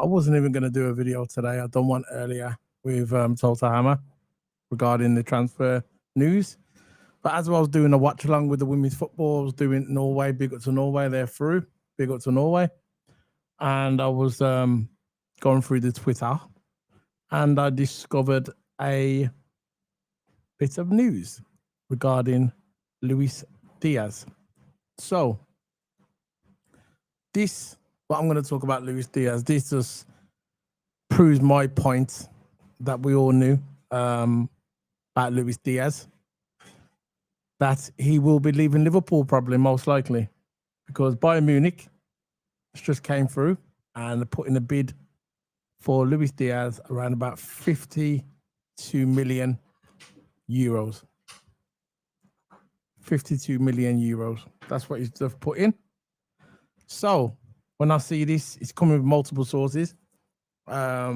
I wasn't even going to do a video today. I done one earlier with TOTO Hammer regarding the transfer news. But as I was doing a watch along with the women's football, I was doing Norway, big up to Norway, they're through, big up to Norway. And I was going through the Twitter and I discovered a bit of news regarding Luis Diaz. So this, what I'm going to talk about Luis Diaz, this just proves my point that we all knew about Luis Diaz, that he will be leaving Liverpool probably, most likely, because Bayern Munich just came through and put in a bid for Luis Diaz around about 52 million euros. 52 million euros. That's what he's just put in. So when I see this, it's coming with multiple sources. Let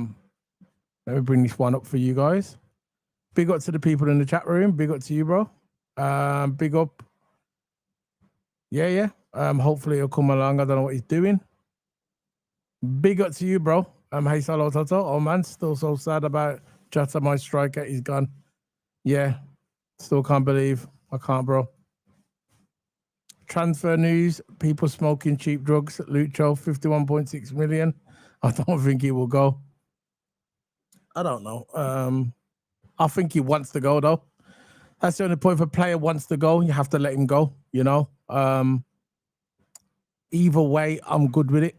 me bring this one up for you guys. Big up to the people in the chat room. Big up to you, bro. Big up. Yeah. Hopefully he'll come along. I don't know what he's doing. Big up to you, bro. Hey, hello, Toto. Oh, man, still so sad about Jota, my striker. He's gone. Yeah, still can't believe. I can't, bro. Transfer news. People smoking cheap drugs. Lucho, 51.6 million. I don't think he will go. I don't know. I think he wants to go, though. That's the only point. If a player wants to go, you have to let him go, you know. Either way, I'm good with it.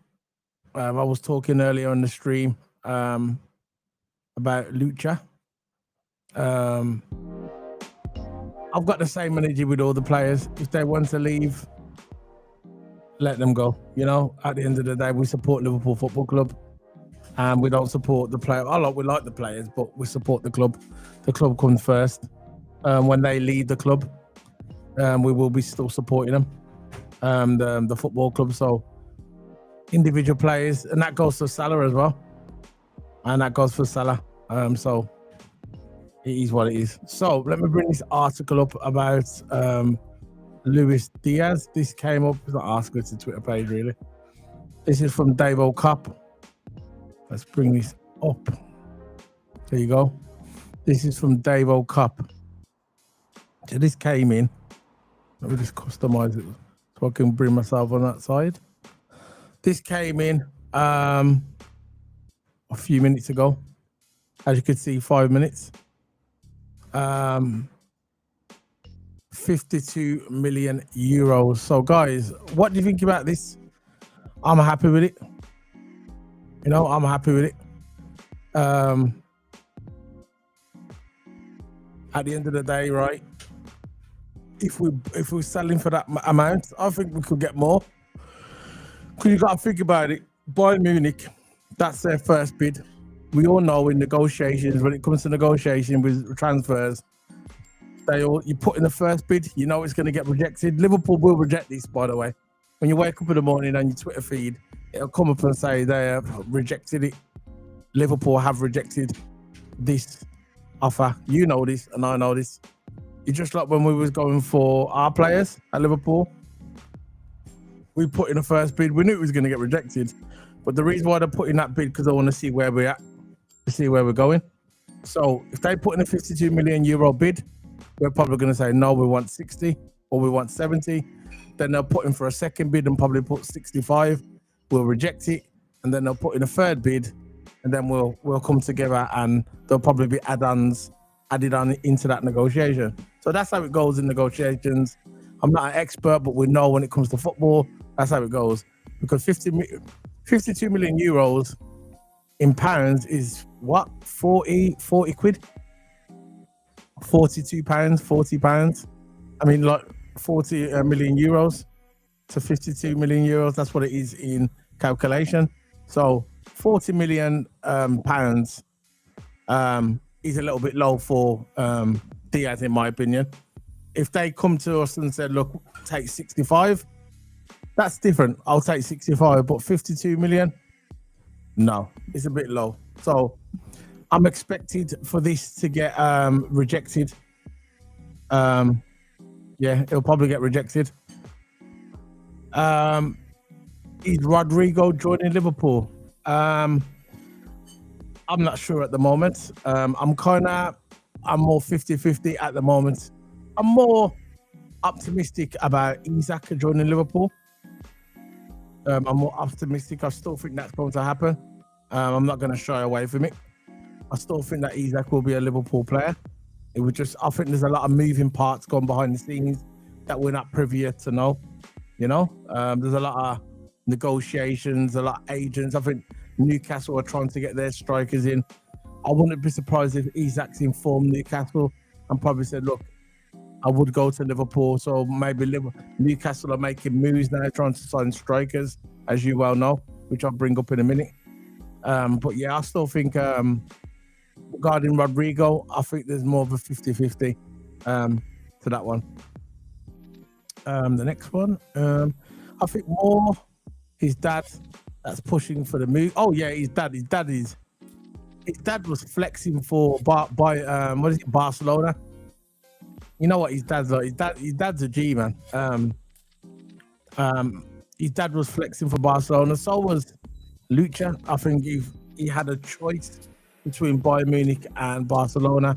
I was talking earlier on the stream about Lucha. I've got the same energy with all the players. If they want to leave, let them go. You know, at the end of the day, we support Liverpool Football Club, and we don't support the player. We like the players, but we support the club. The club comes first. When they leave the club, we will be still supporting them, the football club. So individual players, and that goes for Salah as well, and that goes for Salah. So it is what it is. So let me bring this article up about Luis Diaz. This came up as an article to the Twitter page, really. This is from Davo Cup. Let's bring this up. There you go. This is from Davo Cup. So this came in. Let me just customize it so I can bring myself on that side. This came in a few minutes ago. As you can see, 5 minutes. 52 million euros. So, guys, what do you think about this? I'm happy with it. You know, I'm happy with it. At the end of the day, right? If we're selling for that amount, I think we could get more. Because you got to think about it. Bayern Munich, that's their first bid. We all know in negotiations, when it comes to negotiation with transfers, you put in the first bid, you know it's going to get rejected. Liverpool will reject this, by the way. When you wake up in the morning on your Twitter feed, it'll come up and say they have rejected it. Liverpool have rejected this offer. You know this, and I know this. It's just like when we was going for our players at Liverpool. We put in the first bid. We knew it was going to get rejected. But the reason why they're putting that bid, because I want to see where we're at, to see where we're going. So if they put in a 52 million euro bid, we're probably going to say, no, we want 60 or we want 70. Then they'll put in for a second bid and probably put 65. We'll reject it. And then they'll put in a third bid. And then we'll come together and there'll probably be add-ons added on into that negotiation. So that's how it goes in negotiations. I'm not an expert, but we know when it comes to football, that's how it goes. Because 52 million euros in pounds is what? 40 quid? 42 pounds, 40 pounds. I mean, like 40 million euros to 52 million euros. That's what it is in calculation. So 40 million pounds is a little bit low for Diaz, in my opinion. If they come to us and said, look, take 65, that's different. I'll take 65, but 52 million, no, it's a bit low. So I'm expected for this to get rejected. Yeah, it'll probably get rejected. Is Rodrigo joining Liverpool? I'm not sure at the moment. I'm more 50-50 at the moment. I'm more optimistic about Isak joining Liverpool. I'm more optimistic. I still think that's going to happen. I'm not going to shy away from it. I still think that Isak will be a Liverpool player. It would just, I think there's a lot of moving parts going behind the scenes that we're not privy to know. You know, there's a lot of negotiations, a lot of agents. I think Newcastle are trying to get their strikers in. I wouldn't be surprised if Isak's informed Newcastle and probably said, look, I would go to Liverpool. So maybe Newcastle are making moves now, trying to sign strikers, as you well know, which I'll bring up in a minute. But yeah, I still think regarding Rodrigo, I think there's more of a 50-50 to that one. The next one, I think more his dad that's pushing for the move. Oh yeah, his dad was flexing for what is it, Barcelona. You know what his dad's like? His dad's a G, man. His dad was flexing for Barcelona. So was Lucha. I think if he had a choice between Bayern Munich and Barcelona,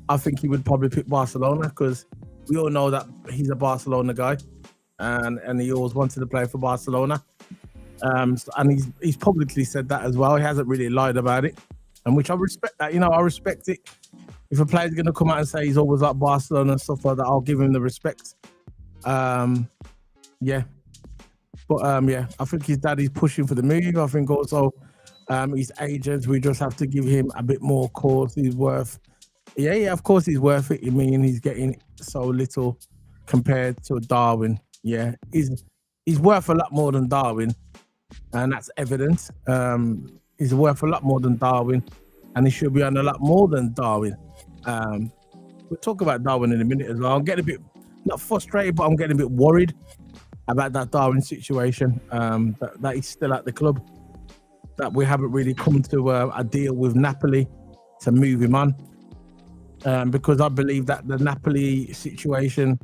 I think he would probably pick Barcelona because we all know that he's a Barcelona guy, and he always wanted to play for Barcelona. And he's publicly said that as well. He hasn't really lied about it, and which I respect that. You know, I respect it. If a player's going to come out and say he's always like Barcelona and stuff like that, I'll give him the respect. Yeah. But yeah, I think his daddy's pushing for the move. I think also his agents, we just have to give him a bit more cause. He's worth, yeah, of course he's worth it. I mean, he's getting so little compared to Darwin. Yeah, he's worth a lot more than Darwin, and that's evident. He's worth a lot more than Darwin, and he should be on a lot more than Darwin. We'll talk about Darwin in a minute as well. I'm getting a bit, not frustrated, but I'm getting a bit worried about that Darwin situation, that he's still at the club, that we haven't really come to a deal with Napoli to move him on, because I believe that the Napoli situation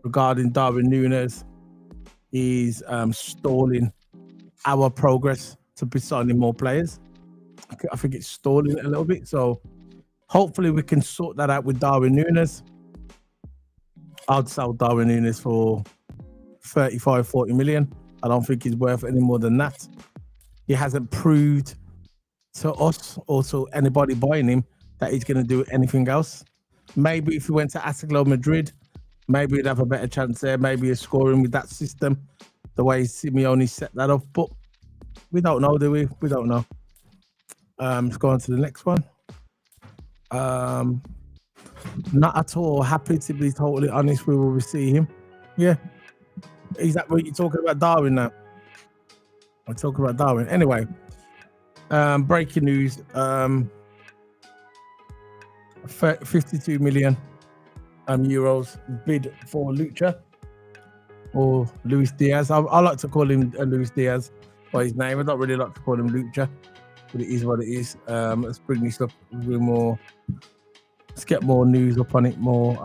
regarding Darwin Núñez is stalling our progress to be signing more players. I think it's stalling it a little bit, so hopefully we can sort that out with Darwin Núñez. I'd sell Darwin Núñez for 35-40 million. I don't think he's worth any more than that. He hasn't proved to us or to anybody buying him that he's going to do anything else. Maybe if he went to Atletico Madrid, maybe he'd have a better chance there. Maybe he's scoring with that system, the way Simeone set that up. But we don't know, do we? We don't know. Let's go on to the next one. Not at all happy, to be totally honest. We will see him. Yeah. Is that what you're talking about, Darwin now? I'm talking about Darwin. Anyway, breaking news. 52 million euros bid for Lucha or Luis Diaz. I like to call him Luis Diaz by his name. I don't really like to call him Lucha, but it is what it is. Let's bring this up with more. Let's get more news up on it more.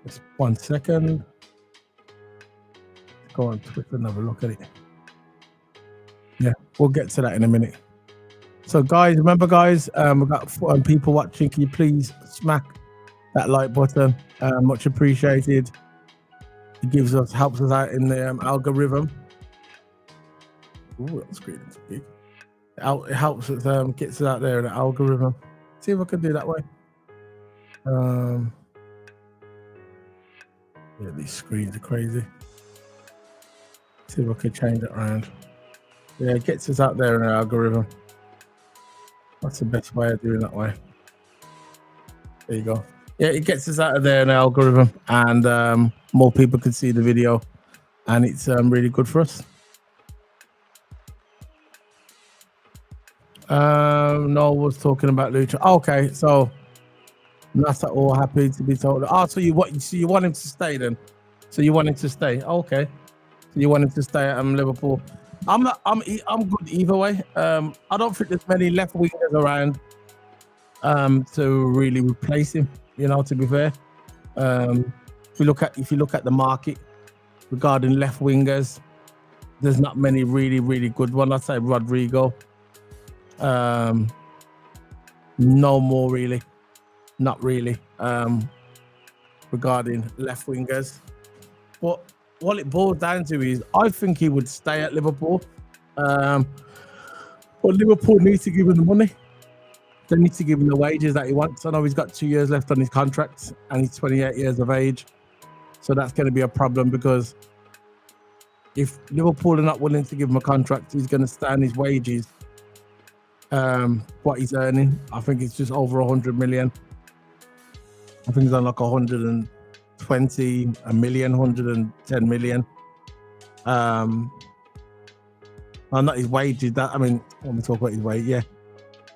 Just 1 second. Go on Twitter and have a look at it. Yeah, we'll get to that in a minute. So guys, remember guys, we've got people watching. Can you please smack that like button? Much appreciated. It helps us out in the algorithm. Ooh, that screen's big. It helps us, gets us out there in the algorithm. See if I can do that way. Yeah, these screens are crazy. See if I can change it around. Yeah, it gets us out there in the algorithm. That's the best way of doing that way. There you go. Yeah, it gets us out of there in the algorithm, and more people can see the video, and it's really good for us. No was talking about Lucha. Okay, so not at all happy to be told. Oh, so you want him to stay then? So you want him to stay? Okay. So you want him to stay at Liverpool? I'm good either way. I don't think there's many left wingers around to really replace him. You know, to be fair, if you look at the market regarding left wingers, there's not many really good ones. I'd say Rodrigo. No more really, not really. Regarding left wingers, but what it boils down to is I think he would stay at Liverpool, but Liverpool needs to give him the money. They need to give him the wages that he wants. I know he's got 2 years left on his contract and he's 28 years of age, so that's going to be a problem because if Liverpool are not willing to give him a contract, he's going to stand his wages. What he's earning, I think it's just over 100 million. I think he's on like 120 a million, 110 million. Not his wages. That I mean, when we talk about his wage, yeah,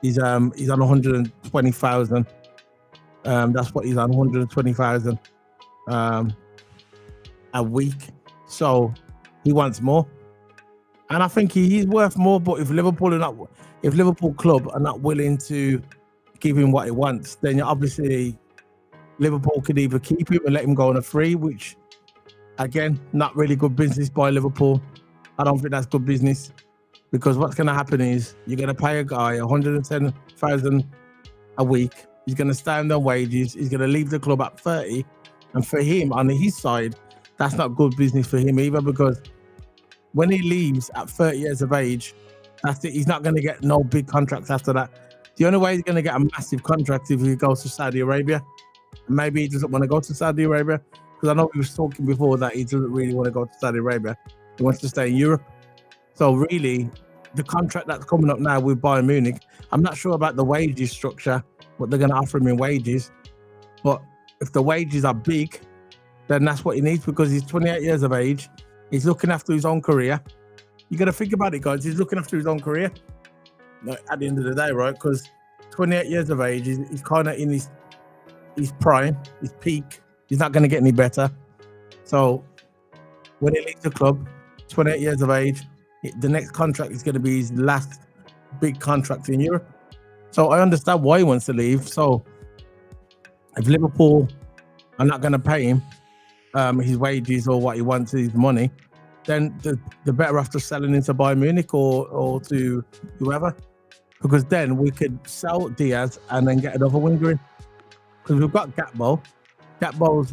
he's on 120,000. That's what he's on, 120,000 a week. So he wants more, and I think he's worth more. But if Liverpool club are not willing to give him what he wants, then obviously Liverpool could either keep him and let him go on a free, which again, not really good business by Liverpool. I don't think that's good business, because what's going to happen is you're going to pay a guy 110,000 a week. He's going to stay on their wages. He's going to leave the club at 30, and for him, on his side, that's not good business for him either, because when he leaves at 30 years of age, that's it. He's not going to get no big contracts after that. The only way he's going to get a massive contract if he goes to Saudi Arabia. Maybe he doesn't want to go to Saudi Arabia, because I know we were talking before that he doesn't really want to go to Saudi Arabia. He wants to stay in Europe. So really, the contract that's coming up now with Bayern Munich, I'm not sure about the wages structure, what they're going to offer him in wages. But if the wages are big, then that's what he needs, because he's 28 years of age. He's looking after his own career. You got to think about it, guys. He's looking after his own career at the end of the day, right? Because 28 years of age, he's kind of in his prime, his peak. He's not going to get any better. So when he leaves the club, 28 years of age, the next contract is going to be his last big contract in Europe. So I understand why he wants to leave. So if Liverpool are not going to pay him his wages or what he wants, his money, then the better off just selling into Bayern Munich or to whoever, because then we could sell Diaz and then get another winger in, because we've got Gakpo. Gakpo's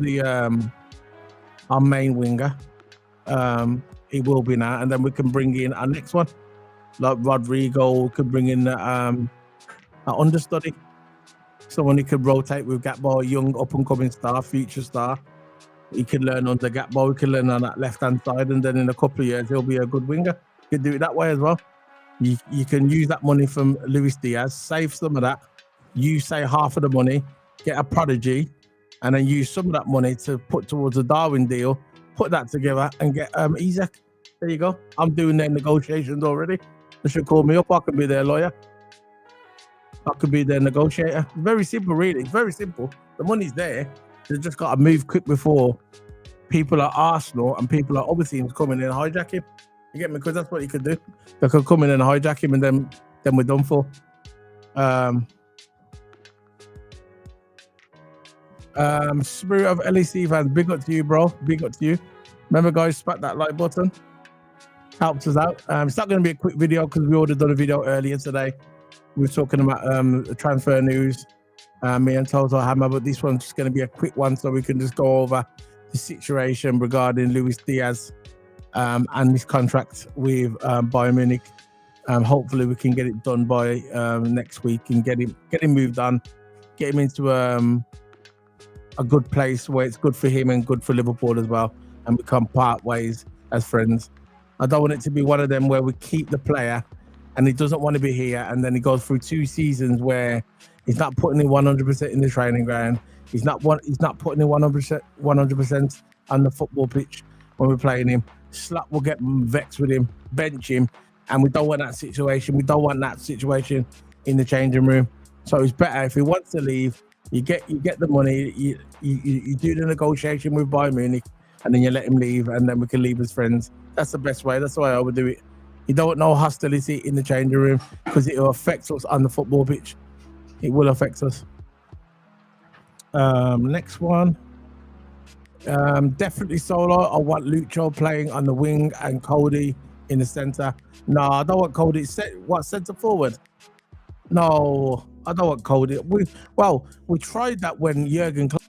our main winger. He will be now, and then we can bring in our next one, like Rodrigo. We could bring in an understudy, someone who could rotate with Gakpo, a young up and coming star, future star. He can learn under Gakpo. He can learn on that left hand side, and then in a couple of years he'll be a good winger. You can do it that way as well. You can use that money from Luis Diaz, save some of that. You say half of the money, get a prodigy, and then use some of that money to put towards a Darwin deal. Put that together and get Isaac. There you go. I'm doing their negotiations already. They should call me up. I can be their lawyer. I could be their negotiator. Very simple, really. It's very simple. The money's there. They just got to move quick before people at Arsenal and people at other teams come in and hijack him. You get me? Because that's what you could do. They could come in and hijack him, and then we're done for. Spirit of LEC fans, big up to you, bro. Big up to you. Remember, guys, smack that like button. Helps us out. It's not going to be a quick video because we already done a video earlier today. We were talking about the transfer news, me and TOTO Hammer, but this one's just going to be a quick one so we can just go over the situation regarding Luis Diaz and his contract with Bayern Munich. Hopefully we can get it done by next week and get him moved on, get him into a good place where it's good for him and good for Liverpool as well, and become part ways as friends. I don't want it to be one of them where we keep the player and he doesn't want to be here, and then he goes through 2 seasons where he's not putting in 100% in the training ground. He's not putting in 100% on the football pitch when we're playing him. Slap will get vexed with him, bench him, and we don't want that situation. We don't want that situation in the changing room. So it's better if he wants to leave, you get the money, you do the negotiation with Bayern Munich, and then you let him leave, and then we can leave as friends. That's the best way. That's the way I would do it. You don't know hostility in the changing room, because it will affect us on the football pitch. It will affect us. Next one. Definitely solo. I want Lucho playing on the wing and Cody in the center. No, I don't want Cody. Center forward? No, I don't want Cody. We tried that when Jurgen Klopp.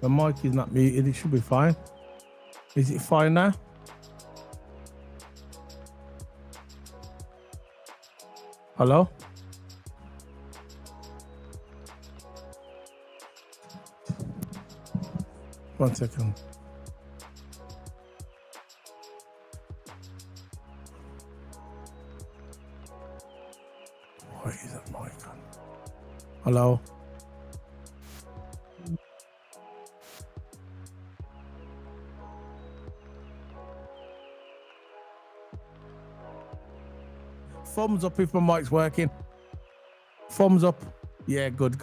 The mic is not muted. It should be fine. Is it fine now? Hello? One second. Why is that mic on? Hello? Thumbs up if my mic's working. Thumbs up. Yeah, good.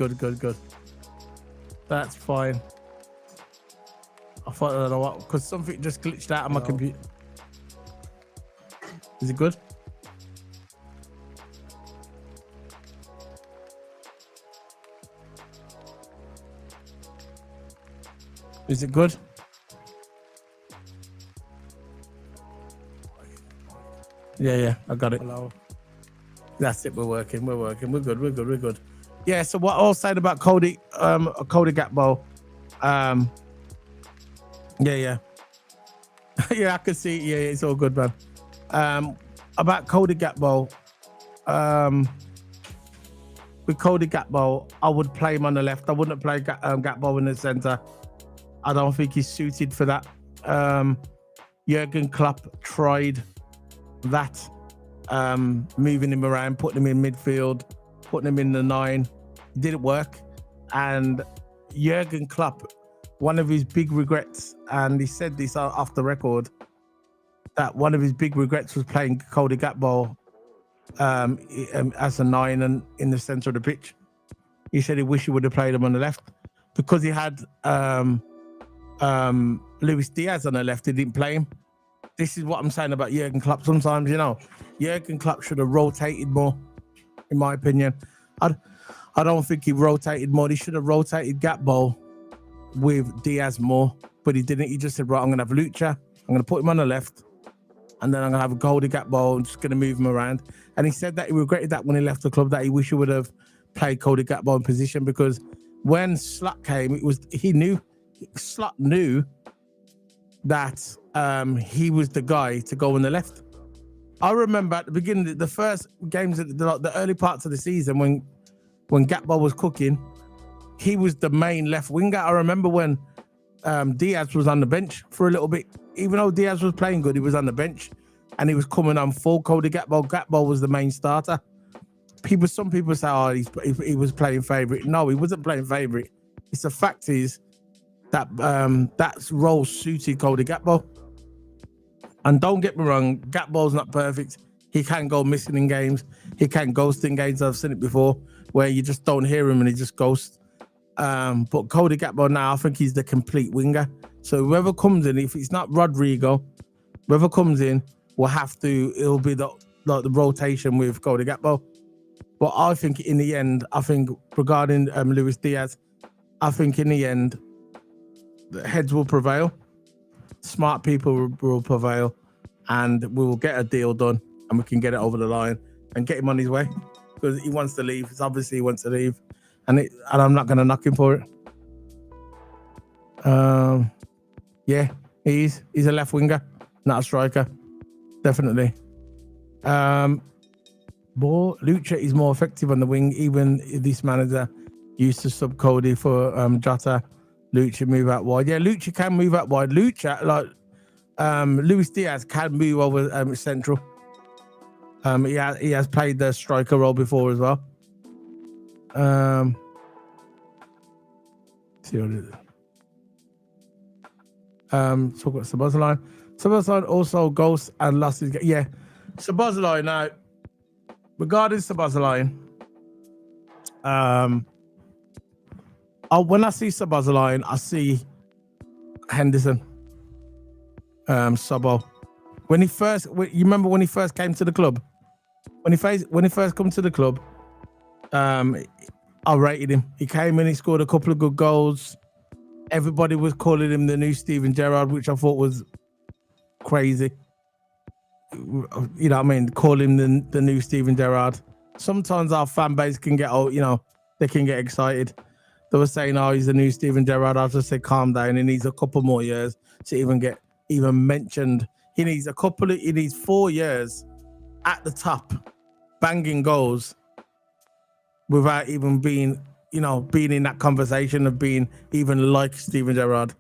That's fine. I thought, I don't know what, because something just glitched out of my computer. Is it good? Is it good? Yeah, I got it. Hello. That's it. We're working. We're good. Yeah. So what I was saying about Cody Gakpo, yeah, yeah, I can see. Yeah, it's all good, man. About Cody Gakpo, with Cody Gakpo, I would play him on the left. I wouldn't play Gakpo in the center. I don't think he's suited for that. Jurgen Klopp tried that, moving him around, putting him in midfield, putting him in the 9. It didn't work. And Jurgen Klopp, one of his big regrets, and he said this off the record, that one of his big regrets was playing Cody Gakpo as a 9 and in the center of the pitch. He said he wished he would have played him on the left because he had Luis Diaz on the left. He didn't play him. This is what I'm saying about Jurgen Klopp. Sometimes, Jurgen Klopp should have rotated more, in my opinion. I don't think he rotated more. He should have rotated Gakpo with Diaz more, but he didn't. He just said, right, I'm going to have Lucha. I'm going to put him on the left, and then I'm going to have a Cody Gakpo. I'm just going to move him around. And he said that he regretted that when he left the club, that he wished he would have played Cody Gakpo in position, because when Slot came, Slot knew that he was the guy to go on the left. I remember at the beginning, the first games, the early parts of the season, when Gakpo was cooking, he was the main left winger. I remember when Diaz was on the bench for a little bit. Even though Diaz was playing good, he was on the bench and he was coming on full. Cody Gakpo. Gakpo was the main starter. Some people say, he was playing favourite. No, he wasn't playing favourite. It's the fact is that that role suited Cody Gakpo. And don't get me wrong, Gakpo's not perfect. He can go missing in games. He can ghost in games. I've seen it before, where you just don't hear him and he just ghosts. But Cody Gakpo now, I think he's the complete winger. So whoever comes in, if it's not Rodrigo, whoever comes in it'll be the rotation with Cody Gakpo. But I think in the end, regarding Luis Diaz, I think in the end, the heads will prevail. Smart people will prevail, and we will get a deal done, and we can get it over the line and get him on his way, because he wants to leave. It's obviously he wants to leave, and I'm not going to knock him for it. Yeah, he's a left winger, not a striker, definitely. But Lucha is more effective on the wing. Even this manager used to sub Cody for Jota. Lucha move out wide. Yeah, Lucha can move out wide. Lucha, like Luis Diaz, can move over central. He has played the striker role before as well. See what it is. Talk about Szoboszlai. Szoboszlai also ghosts and lost his game. Yeah, Szoboszlai now. Regarding Szoboszlai, when I see Szoboszlai, I see Henderson, Sobo. You remember when he first came to the club? When he first come to the club, I rated him. He came in, he scored a couple of good goals. Everybody was calling him the new Steven Gerrard, which I thought was crazy. You know what I mean? Call him the new Steven Gerrard. Sometimes our fan base can get, they can get excited. They were saying, "Oh, he's the new Steven Gerrard." I just said, "Calm down. He needs a couple more years to even mentioned. He needs 4 years at the top, banging goals, without even being in that conversation of being even like Steven Gerrard."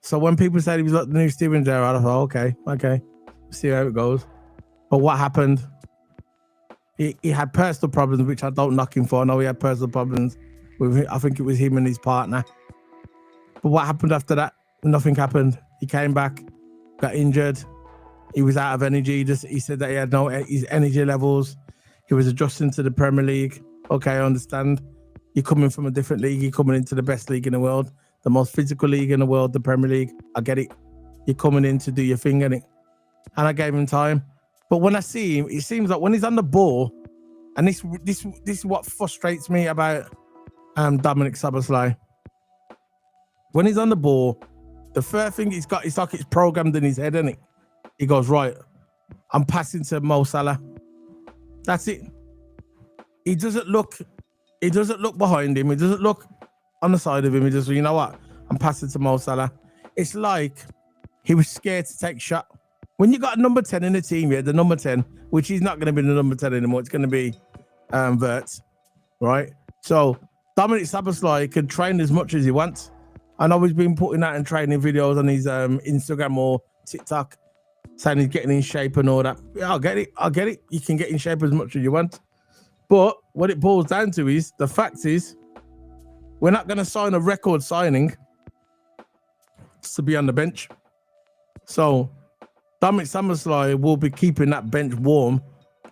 So when people said he was like the new Steven Gerrard, I thought, okay, see how it goes. But what happened? He had personal problems, which I don't knock him for. I know he had personal problems with, I think it was him and his partner. But what happened after that? Nothing happened. He came back, got injured. He was out of energy. He said that he had his energy levels. He was adjusting to the Premier League. Okay, I understand. You're coming from a different league. You're coming into the best league in the world, the most physical league in the world, the Premier League. I get it. You're coming in to do your thing, innit? And I gave him time. But when I see him, it seems like when he's on the ball, and this is what frustrates me about Dominic Szoboszlai. When he's on the ball, the first thing he's got, it's like it's programmed in his head, innit? He goes, right, I'm passing to Mo Salah. That's it. He doesn't look behind him. He doesn't look on the side of him. He just, you know what? I'm passing to Mo Salah. It's like he was scared to take a shot. When you got a number 10 in the team, the number 10, which he's not going to be the number 10 anymore. It's going to be Wirtz, right? So Dominic Szoboszlai can train as much as he wants. I know he's been putting out and training videos on his Instagram or TikTok, saying he's getting in shape and all that. Yeah, I get it. You can get in shape as much as you want. But what it boils down to is, the fact is, we're not going to sign a record signing to be on the bench. So Dominic Szoboszlai will be keeping that bench warm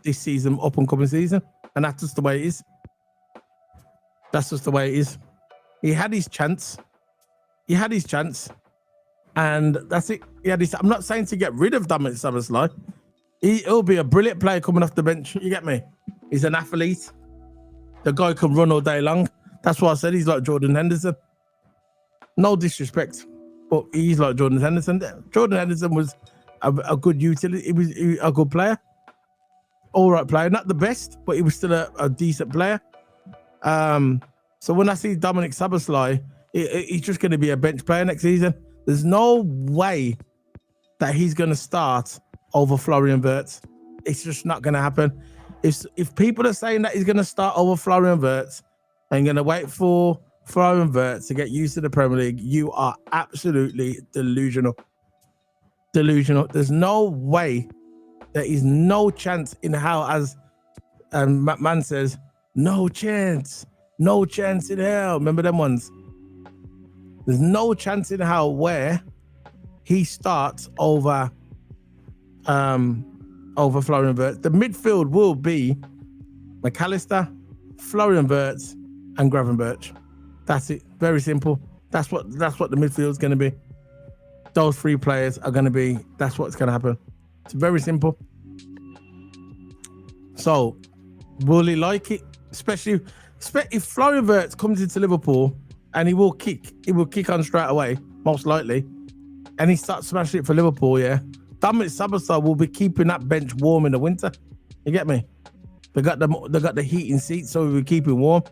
this season, up and coming season. And that's just the way it is. That's just the way it is. He had his chance. And that's it. I'm not saying to get rid of Dominic Szoboszlai. He'll be a brilliant player coming off the bench. You get me? He's an athlete. The guy can run all day long. That's why I said he's like Jordan Henderson. No disrespect, but he's like Jordan Henderson. Jordan Henderson was a good utility. He was a good player. All right player. Not the best, but he was still a decent player. So when I see Dominic Szoboszlai, he's just going to be a bench player next season. There's no way that he's going to start over Florian Wirtz. It's just not going to happen. If people are saying that he's going to start over Florian Wirtz and going to wait for Florian Wirtz to get used to the Premier League, you are absolutely delusional. There's no way. There is no chance in hell, as McMahon says, no chance in hell. Remember them ones? There's no chance in hell where he starts over Florian Wirtz. The midfield will be McAllister, Florian Wirtz, and Gravenberch. That's it. Very simple. That's what the midfield is going to be. Those three players are going to be. That's what's going to happen. It's very simple. So, will he like it? Especially if Florian Wirtz comes into Liverpool and he will kick on straight away, most likely, and he starts smashing it for Liverpool. Yeah, Dominic Szoboszlai will be keeping that bench warm in the winter. You get me? They got the heating seats, so we'll keep him warm,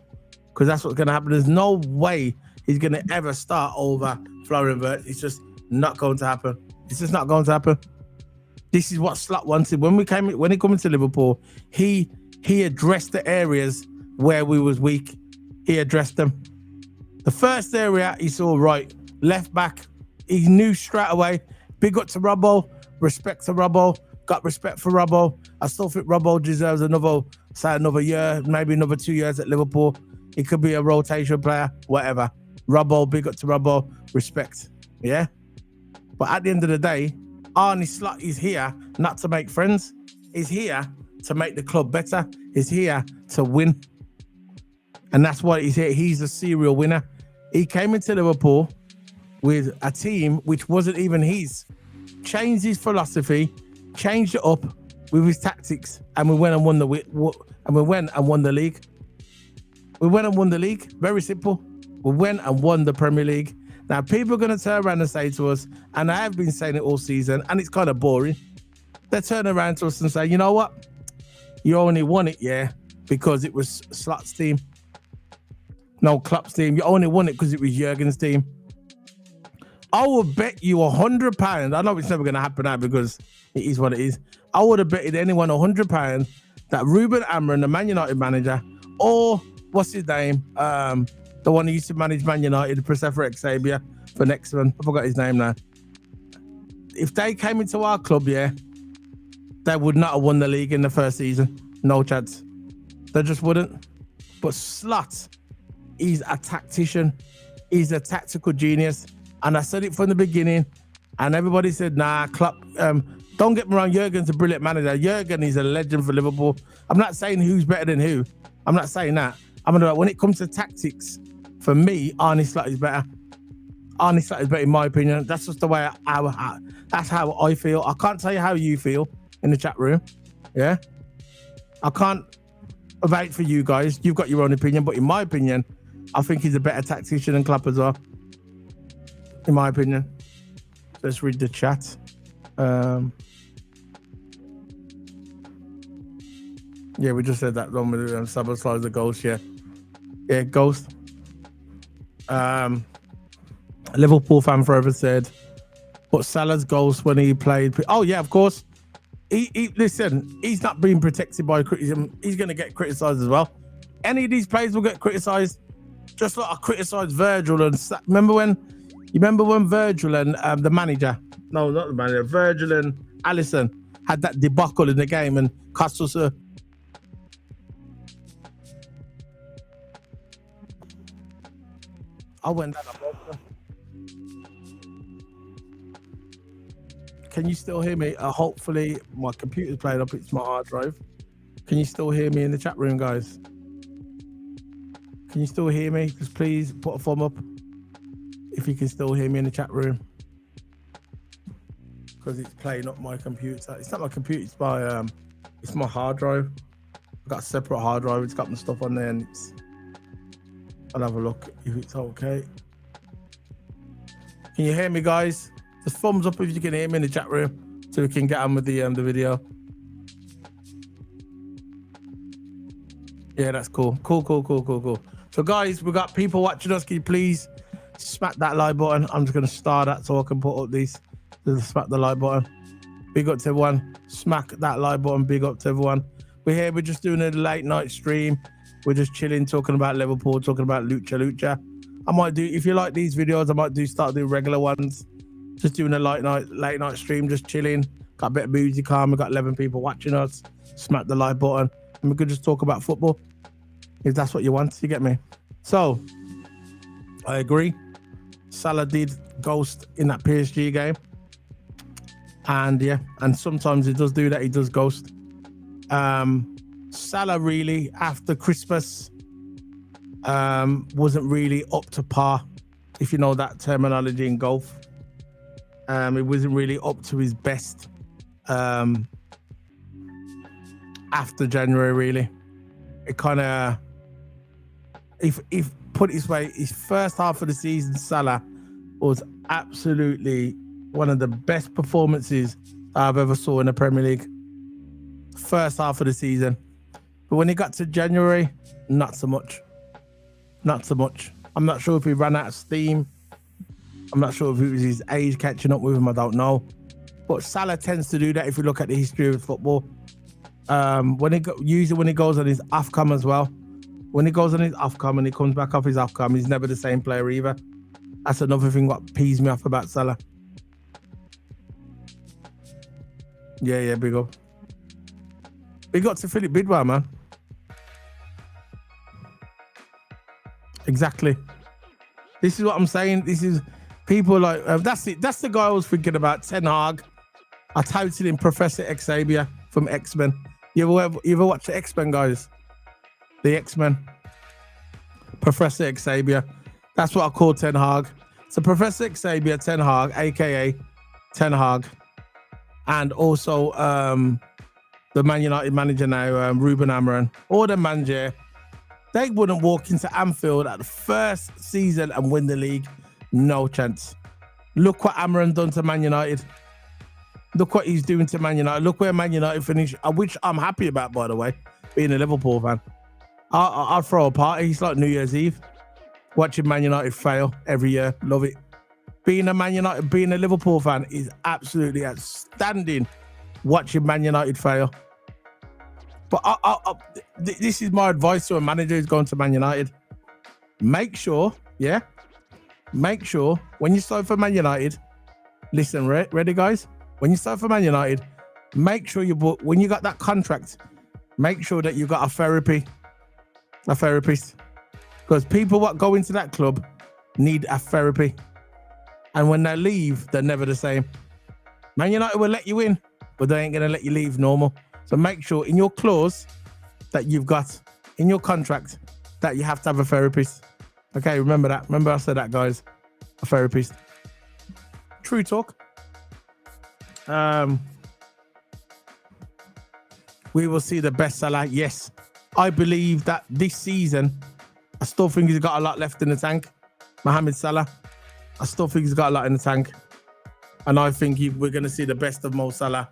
because that's what's going to happen. There's no way he's going to ever start over Florian Wirtz. It's just not going to happen. It's just not going to happen. This is what Slot wanted. When he came into Liverpool, he addressed the areas where we was weak. He addressed them. The first area he saw, right, left back, he knew straight away. Big up to Robbo, respect to Robbo, got respect for Robbo. I still think Robbo deserves another year, maybe another 2 years at Liverpool. He could be a rotation player, whatever. Robbo, big up to Robbo, respect. Yeah. But at the end of the day, Arne Slot is here not to make friends. He's here to make the club better. He's here to win. And that's why he's here. He's a serial winner. He came into Liverpool with a team which wasn't even his. Changed his philosophy, changed it up with his tactics, and we went and won the league. We went and won the league. Very simple. We went and won the Premier League. Now, people are going to turn around and say to us, and I have been saying it all season, and it's kind of boring. They turn around to us and say, you know what? You only won it, yeah, because it was Slot's team. No, Klopp's team. You only won it because it was Jurgen's team. I will bet you £100. I know it's never going to happen now because it is what it is. I would have betted anyone £100 that Ruben Amorim, the Man United manager, or what's his name? The one who used to manage Man United, Professor Xavier, for next one. I forgot his name now. If they came into our club, yeah, they would not have won the league in the first season. No chance. They just wouldn't. But Slot, he's a tactician. He's a tactical genius. And I said it from the beginning. And everybody said, nah, Klopp. Don't get me wrong, Jurgen's a brilliant manager. Jurgen is a legend for Liverpool. I'm not saying who's better than who. I'm not saying that. When it comes to tactics, for me, Arne Slot is better. Arne Slot is better in my opinion. That's just the way that's how I feel. I can't tell you how you feel in the chat room. Yeah. I can't wait for you guys. You've got your own opinion, but in my opinion, I think he's a better tactician than Klopp as well. In my opinion. Let's read the chat. Yeah, we just said that one with sabotage the ghost. Yeah, ghost. Liverpool fan forever said, but Salah's ghost when he played. Oh yeah, of course. Listen, he's not being protected by criticism. He's going to get criticised as well. Any of these players will get criticised. Just like I criticised Virgil and remember when Virgil and the manager, no, not the manager, Virgil and Alisson had that debacle in the game and cost us a. I went down a block. Can you still hear me? Hopefully my computer's playing up. It's my hard drive. Can you still hear me in the chat room, guys? Can you still hear me? Just please put a thumb up if you can still hear me in the chat room. Because it's playing up my computer. It's not my computer, it's my hard drive. I've got a separate hard drive. It's got my stuff on there and I'll have a look if it's okay. Can you hear me, guys? Just thumbs up if you can hear me in the chat room so we can get on with the video. Yeah, that's cool. Cool. So, guys, we got people watching us. Can you please smack that like button? I'm just going to start that so I can put up these. Just smack the like button. Big up to everyone. Smack that like button. Big up to everyone. We're here. We're just doing a late night stream. We're just chilling, talking about Liverpool, talking about Lucha. I might do, if you like these videos, I might start doing regular ones. Just doing a late night stream, just chilling. Got a bit of music on. We've got 11 people watching us. Smack the like button. And we could just talk about football. If that's what you want, you get me? So, I agree. Salah did ghost in that PSG game. And yeah, and sometimes he does do that. He does ghost. Salah really, after Christmas, wasn't really up to par, if you know that terminology in golf. It wasn't really up to his best after January, really. It kind of, if put it this way, his first half of the season, Salah was absolutely one of the best performances I've ever saw in the Premier League. First half of the season. But when he got to January, not so much. I'm not sure if he ran out of steam. I'm not sure if it was his age catching up with him. I don't know. But Salah tends to do that if you look at the history of football. Usually when he goes on his AFCON as well. When he goes on his AFCON and he comes back off his AFCON, he's never the same player either. That's another thing what pees me off about Salah. Yeah, big up. Big up to Philip Bidwell, man. Exactly. This is what I'm saying. People like that's it. That's the guy I was thinking about. Ten Hag. I touted him Professor Xavier from X-Men. You ever watch the X-Men, guys? The X-Men. Professor Xavier. That's what I call Ten Hag. So Professor Xavier, Ten Hag, aka Ten Hag, and also the Man United manager now, Ruben Amorim. All the manager, they wouldn't walk into Anfield at the first season and win the league. No chance. Look what Amorim done to Man United. Look what he's doing to Man United. Look where Man United finished, which I'm happy about, by the way, being a Liverpool fan. I'll throw a party. It's like New Year's Eve. Watching Man United fail every year. Love it. Being a Liverpool fan is absolutely outstanding. Watching Man United fail. But this is my advice to a manager who's going to Man United. Make sure when you sign for Man United, listen, ready guys? When you sign for Man United, make sure when you got that contract, make sure that you got a therapist. Because people what go into that club need a therapy. And when they leave, they're never the same. Man United will let you in, but they ain't going to let you leave normal. So make sure in your clause that you've got in your contract that you have to have a therapist. Okay, remember that. Remember I said that, guys. A therapist. True talk. We will see the best Salah. Yes, I believe that this season, I still think he's got a lot left in the tank. Mohamed Salah, I still think he's got a lot in the tank. And I think we're going to see the best of Mo Salah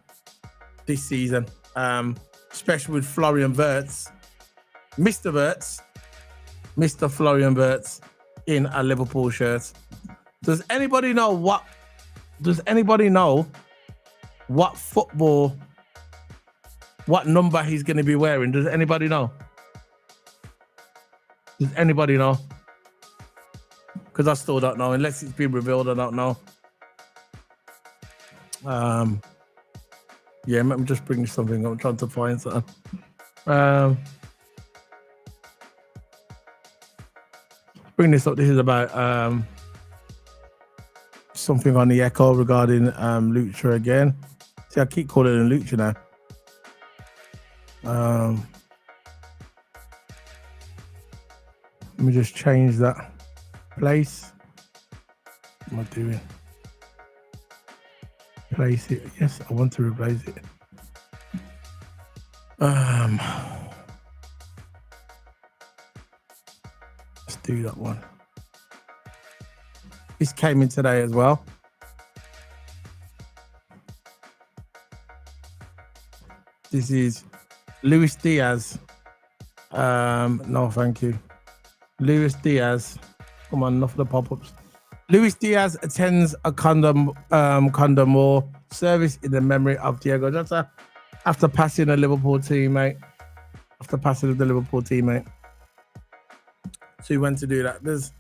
this season, especially with Florian Wirtz, Mr. Florian Wirtz in a Liverpool shirt. Does anybody know what number he's going to be wearing? Does anybody know? Does anybody know? Because I still don't know. Unless it's been revealed, I don't know. Yeah, let me just bring something up. I'm trying to find something. Bring this up. This is about something on the Echo regarding Lucha again. See, I keep calling him Lucha now. Let me just change that place. What am I doing? Place it. Yes, I want to replace it. Let's do that one. This came in today as well. This is Luis Diaz. No, thank you. Luis Diaz. Come on, enough of the pop-ups. Luis Diaz attends a condom service in the memory of Diego Jota after passing a Liverpool teammate. So he went to do that. There's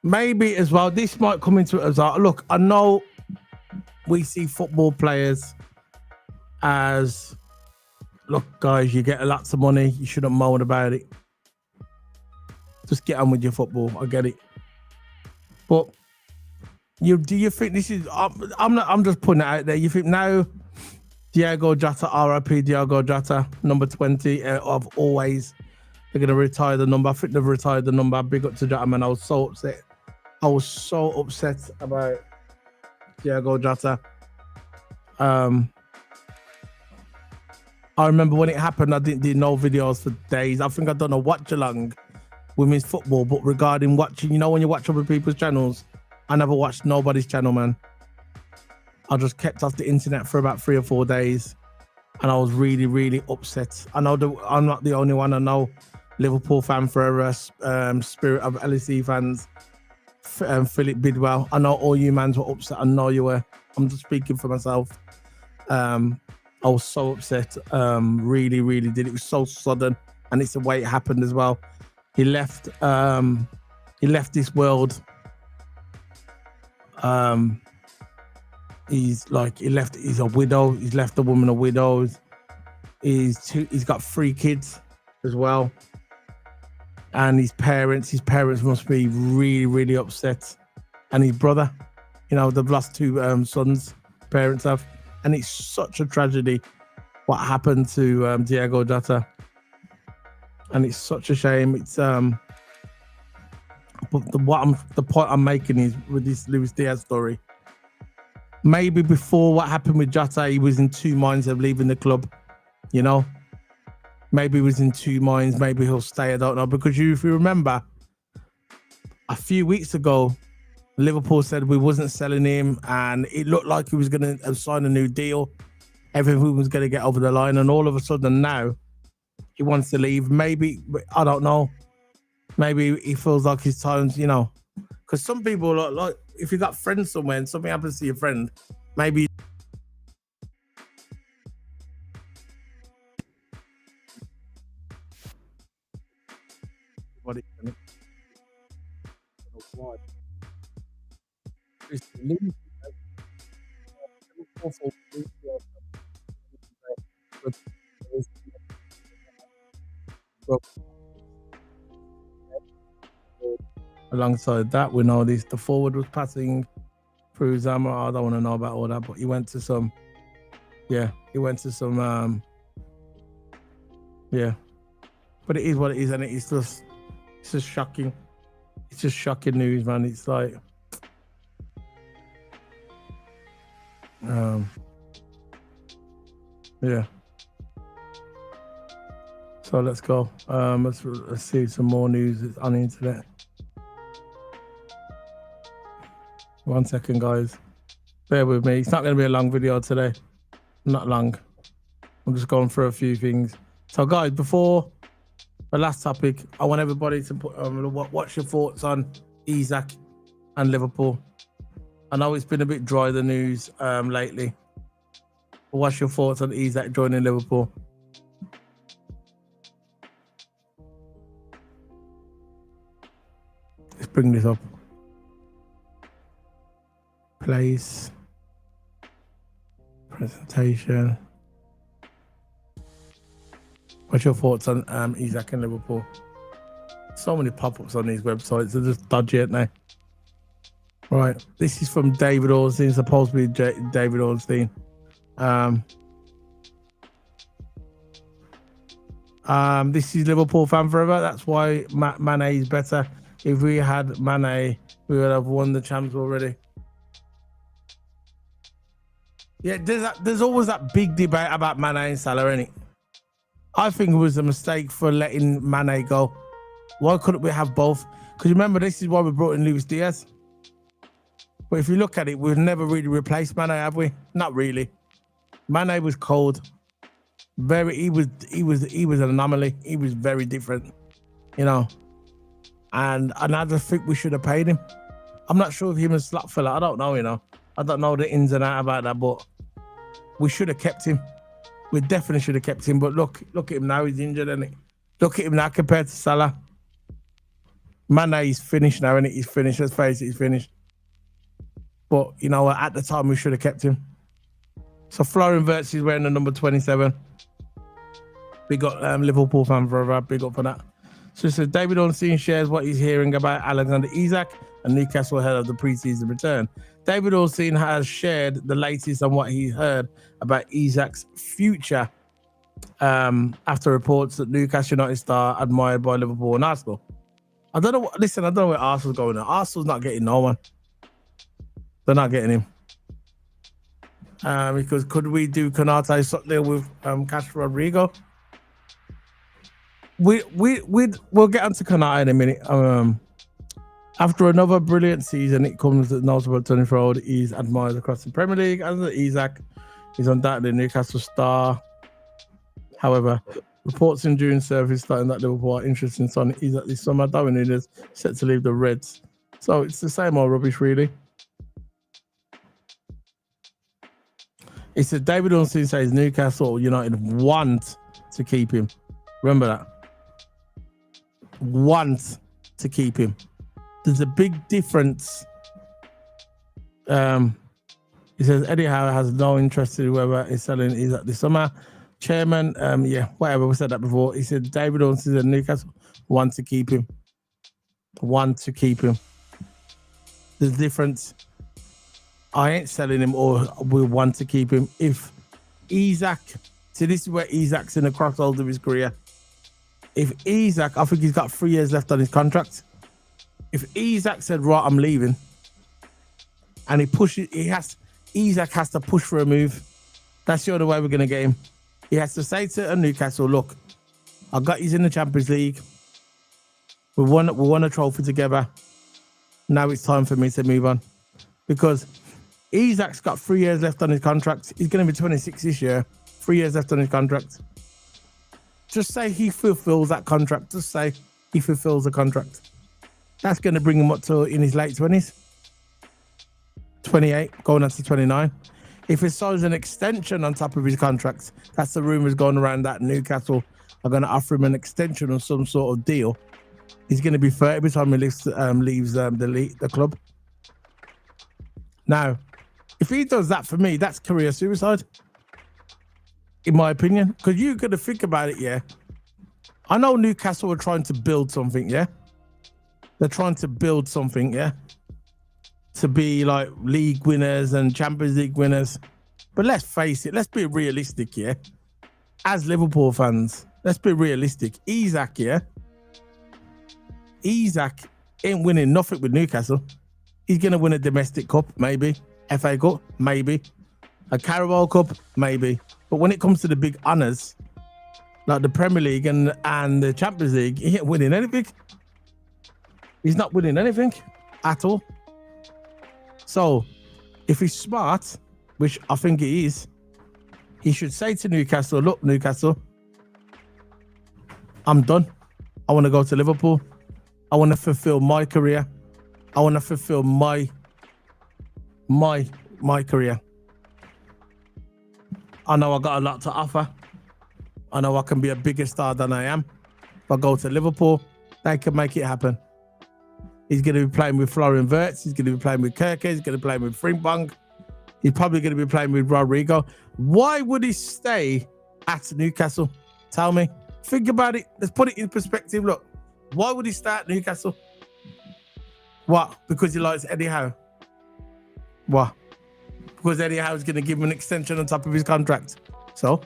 maybe as well, this might come into it as well. Look, I know we see football players as, look, guys, you get lots of money. You shouldn't moan about it. Just get on with your football. I get it. But do you think this is? I'm just putting it out there. You think now, Diego Jota, RIP Diego Jota, number 20 of always, they're gonna retire the number. I think they've retired the number. Big up to Jota, man. I was so upset. About Diego Jota. I remember when it happened. I didn't do no videos for days. I think I done a watch along women's football, but regarding watching, you know, when you watch other people's channels, I never watched nobody's channel, man. I just kept off the internet for about 3 or 4 days, and I was really, really upset. I know I'm not the only one. I know Liverpool fan for Spirit of LSE fans, Philip Bidwell. I know all you mans were upset. I know you were. I'm just speaking for myself. I was so upset. Really, really did. It was so sudden, and it's the way it happened as well. He left this world. He's a widow. He's left a woman a widow. He's got 3 kids as well. And his parents must be really, really upset. And his brother You know, they've lost two sons, parents have, and it's such a tragedy what happened to Diego Jota, and it's such a shame. It's but the point I'm making is with this Luis Diaz story. Maybe before what happened with Jota, he was in two minds of leaving the club. You know, maybe he was in two minds. Maybe he'll stay. I don't know, because if you remember, a few weeks ago, Liverpool said we wasn't selling him, and it looked like he was going to sign a new deal. Everything was going to get over the line, and all of a sudden now he wants to leave. Maybe, I don't know. Maybe he feels like his time's, you know, because some people like if you got friends somewhere and something happens to your friend, maybe what it alongside that, we know the forward was passing through Zama. I don't want to know about all that, but he went to some, yeah, yeah. But it is what it is, and it's just shocking. It's just shocking news, man. It's like, yeah. So let's go. Let's see some more news on the internet. 1 second, guys. Bear with me. It's not going to be a long video today. Not long. I'm just going through a few things. So, guys, before the last topic, I want everybody to put what's your thoughts on Isak and Liverpool. I know it's been a bit dry, the news lately. But what's your thoughts on Isak joining Liverpool? Let's bring this up. Place. Presentation. What's your thoughts on Isak and Liverpool? So many pop-ups on these websites. They're just dodgy, aren't they? Right. This is from David Ornstein. Supposed to be David Ornstein. This is Liverpool fan forever. That's why Mane is better. If we had Mane, we would have won the champs already. Yeah, there's always that big debate about Mane and Salah, innit? I think it was a mistake for letting Mane go. Why couldn't we have both? Because remember, this is why we brought in Luis Diaz. But if you look at it, we've never really replaced Mane, have we? Not really. Mane was cold. He was an anomaly. He was very different, you know. And I just think we should have paid him. I'm not sure if him and slot fella. I don't know, you know. I don't know the ins and outs about that, but we should have kept him. We definitely should have kept him. But look at him now. He's injured, isn't he? Look at him now compared to Salah. Mane is finished now, isn't it? He's finished. Let's face it, he's finished. But, you know, at the time, we should have kept him. So Florian Wirtz is wearing the number 27. Big up Liverpool fan forever. Big up for that. So it says David Ornstein shares what he's hearing about Alexander Isak and Newcastle ahead of the preseason return. David Ornstein has shared the latest on what he heard about Isak's future after reports that Newcastle United star admired by Liverpool and Arsenal. I don't know. Listen, I don't know where Arsenal's going. Arsenal's not getting no one. They're not getting him. Because could we do Konate deal with Castro Rodrigo? We'll get onto Konate in a minute. After another brilliant season, it comes that notable 24-year-old is admired across the Premier League. As Isak is undoubtedly a Newcastle star. However, reports in June surfaced starting that Liverpool are interested in signing Isak this summer. Darwin Núñez set to leave the Reds. So it's the same old rubbish, really. It said David Ornstein says Newcastle United want to keep him. Remember that. Want to keep him. There's a big difference. He says Eddie Howe has no interest in whoever is selling Isak this summer. Chairman, yeah, whatever, we said that before. He said David Ornstein said Newcastle want to keep him. Want to keep him. There's difference. I ain't selling him, or we want to keep him. If Isak, see, this is where Isak's in the crossroads of his career. If Isak, I think he's got 3 years left on his contract. If Isak said, right, I'm leaving, and Isak has to push for a move. That's the only way we're going to get him. He has to say to Newcastle, look, I got you in the Champions League. We won a trophy together. Now it's time for me to move on. Because Isak's got 3 years left on his contract. He's going to be 26 this year. 3 years left on his contract. Just say he fulfills that contract. Just say he fulfills the contract. That's going to bring him up to in his late 20s. 28, going on to 29. If he signs an extension on top of his contract, that's the rumours going around that Newcastle are going to offer him an extension or some sort of deal. He's going to be 30 by the time he leaves the club. Now, if he does that, for me, that's career suicide, in my opinion. Because you're going to think about it, yeah. I know Newcastle are trying to build something, yeah. They're trying to build something, yeah, to be like league winners and Champions League winners. But let's face it, let's be realistic, yeah. As Liverpool fans, let's be realistic. Isak, yeah. Isak ain't winning nothing with Newcastle. He's going to win a domestic cup, maybe. FA Cup, maybe. A Carabao Cup, maybe. But when it comes to the big honours, like the Premier League and the Champions League, he ain't winning anything. He's not winning anything at all. So, if he's smart, which I think he is, he should say to Newcastle, look, Newcastle, I'm done. I want to go to Liverpool. I want to fulfill my career. I want to fulfill my career. I know I got a lot to offer. I know I can be a bigger star than I am. If I go to Liverpool, they can make it happen. He's going to be playing with Florian Wirtz. He's going to be playing with Kirke. He's going to be playing with Frimpong. He's probably going to be playing with Rodrigo. Why would he stay at Newcastle? Tell me. Think about it. Let's put it in perspective. Look, why would he stay at Newcastle? What? Because he likes Eddie Howe? What? Because Eddie Howe is going to give him an extension on top of his contract. So,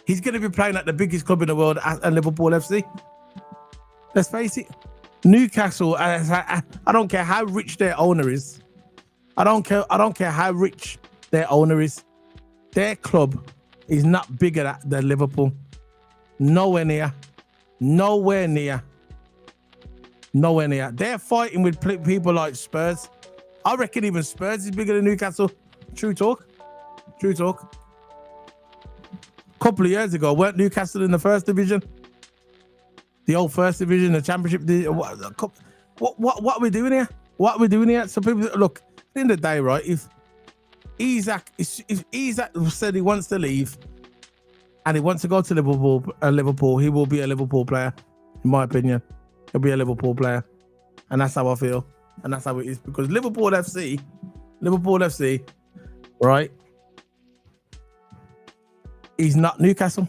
he's going to be playing at the biggest club in the world at Liverpool FC. Let's face it. Newcastle, I don't care how rich their owner is. I don't care how rich their owner is. Their club is not bigger than Liverpool. Nowhere near. Nowhere near. Nowhere near. They're fighting with people like Spurs. I reckon even Spurs is bigger than Newcastle. True talk. True talk. A couple of years ago, weren't Newcastle in the first division? The old first division, the championship. What are we doing here? What are we doing here? So people look, at the end of the day, right? If Isak said he wants to leave and he wants to go to Liverpool, he will be a Liverpool player, in my opinion. He'll be a Liverpool player, and that's how I feel, and that's how it is. Because Liverpool FC, right? He's not Newcastle.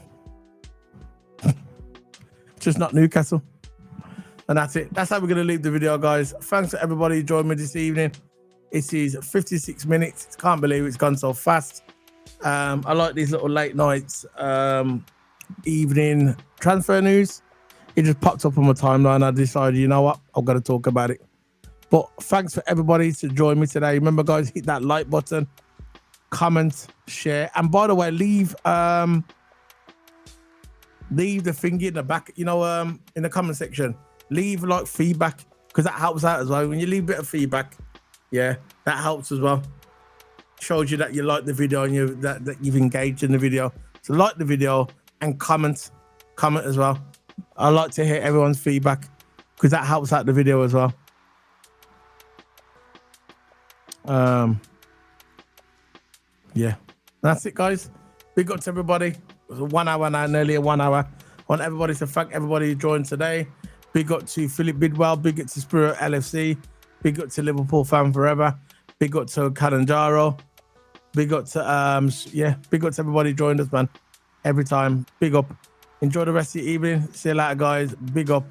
Just not Newcastle. And that's it. That's how we're going to leave the video, guys. Thanks to everybody who joined me this evening. It is 56 minutes. Can't believe it's gone so fast. I like these little late nights, evening transfer news. It just popped up on my timeline. I decided, you know what? I've got to talk about it. But thanks for everybody to join me today. Remember, guys, hit that like button, comment, share. And by the way, leave the thing in the back, in the comment section. Leave like feedback, because that helps out as well. When you leave a bit of feedback, yeah, that helps as well. Shows you that you like the video and that you've engaged in the video. So like the video and comment as well. I like to hear everyone's feedback, because that helps out the video as well. Yeah, that's it, guys. Big up to everybody. It was a 1 hour now, nearly a 1 hour. I want everybody to thank everybody who joined today. Big up to Philip Bidwell. Big up to Spirit LFC. Big up to Liverpool Fan Forever. Big up to Kalanjaro. Big up to big up to everybody who joined us, man. Every time. Big up. Enjoy the rest of your evening. See you later, guys. Big up.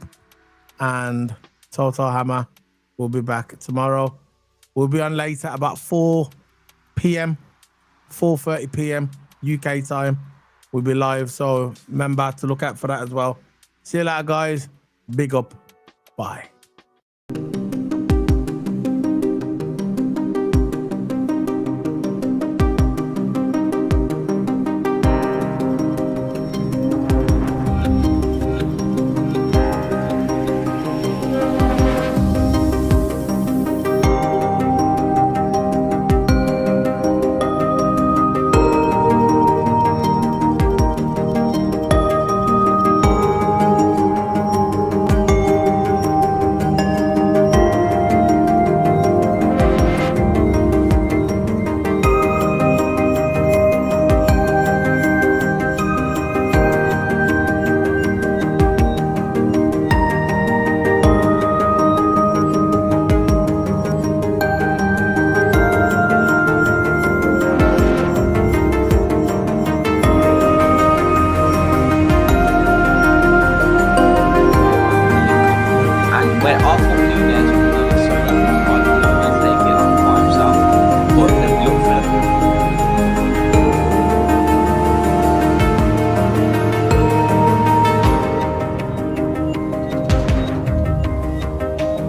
And TOTO Hammer will be back tomorrow. We'll be on later about 4 p.m., 4:30 p.m. UK time. We'll be live, so remember to look out for that as well. See you later, guys. Big up. Bye.